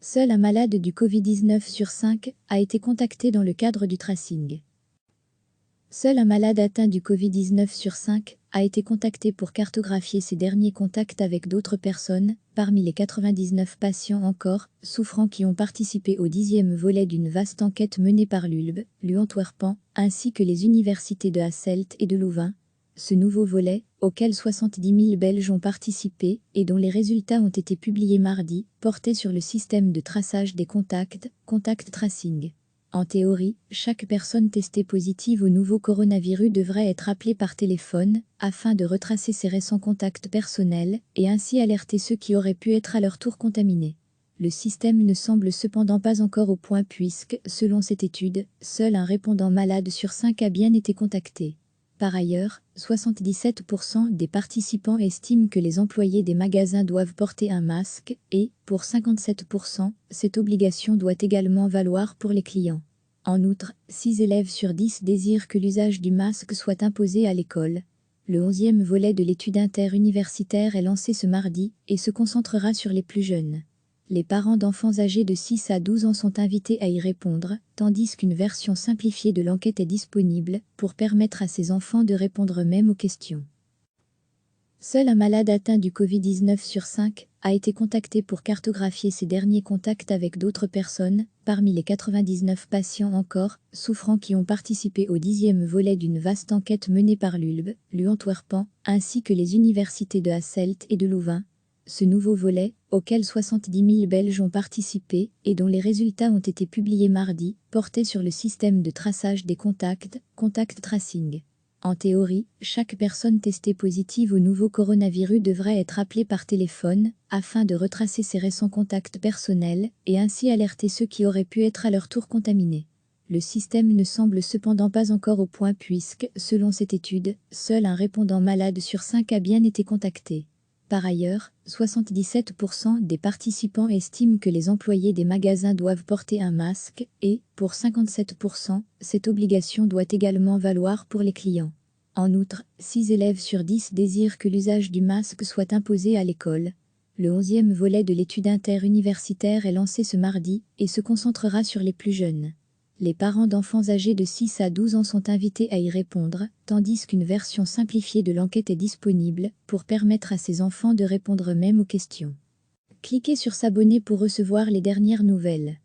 Seul un malade du Covid-19 sur 5 a été contacté dans le cadre du tracing. Seul un malade atteint du Covid-19 sur 5 a été contacté pour cartographier ses derniers contacts avec d'autres personnes, parmi les 99 patients encore souffrants qui ont participé au 10e volet d'une vaste enquête menée par l'ULB, l'Antwerpen, ainsi que les universités de Hasselt et de Louvain. Ce nouveau volet, auquel 70 000 Belges ont participé et dont les résultats ont été publiés mardi, portait sur le système de traçage des contacts, contact tracing. En théorie, chaque personne testée positive au nouveau coronavirus devrait être appelée par téléphone, afin de retracer ses récents contacts personnels, et ainsi alerter ceux qui auraient pu être à leur tour contaminés. Le système ne semble cependant pas encore au point puisque, selon cette étude, seul un répondant malade sur 5 a bien été contacté. Par ailleurs, 77% des participants estiment que les employés des magasins doivent porter un masque et, pour 57%, cette obligation doit également valoir pour les clients. En outre, 6 élèves sur 10 désirent que l'usage du masque soit imposé à l'école. Le 11e volet de l'étude interuniversitaire est lancé ce mardi et se concentrera sur les plus jeunes. Les parents d'enfants âgés de 6 à 12 ans sont invités à y répondre, tandis qu'une version simplifiée de l'enquête est disponible pour permettre à ces enfants de répondre eux-mêmes aux questions. Seul un malade atteint du Covid-19 sur 5 a été contacté pour cartographier ses derniers contacts avec d'autres personnes, parmi les 99 patients encore souffrants qui ont participé au 10e volet d'une vaste enquête menée par l'ULB, l'Antwerpen, ainsi que les universités de Hasselt et de Louvain. Ce nouveau volet, auquel 70 000 Belges ont participé et dont les résultats ont été publiés mardi, portait sur le système de traçage des contacts, contact tracing. En théorie, chaque personne testée positive au nouveau coronavirus devrait être appelée par téléphone, afin de retracer ses récents contacts personnels et ainsi alerter ceux qui auraient pu être à leur tour contaminés. Le système ne semble cependant pas encore au point puisque, selon cette étude, seul un répondant malade sur 5 a bien été contacté. Par ailleurs, 77% des participants estiment que les employés des magasins doivent porter un masque et, pour 57%, cette obligation doit également valoir pour les clients. En outre, 6 élèves sur 10 désirent que l'usage du masque soit imposé à l'école. Le 11e volet de l'étude interuniversitaire est lancé ce mardi et se concentrera sur les plus jeunes. Les parents d'enfants âgés de 6 à 12 ans sont invités à y répondre, tandis qu'une version simplifiée de l'enquête est disponible pour permettre à ces enfants de répondre eux-mêmes aux questions. Cliquez sur s'abonner pour recevoir les dernières nouvelles.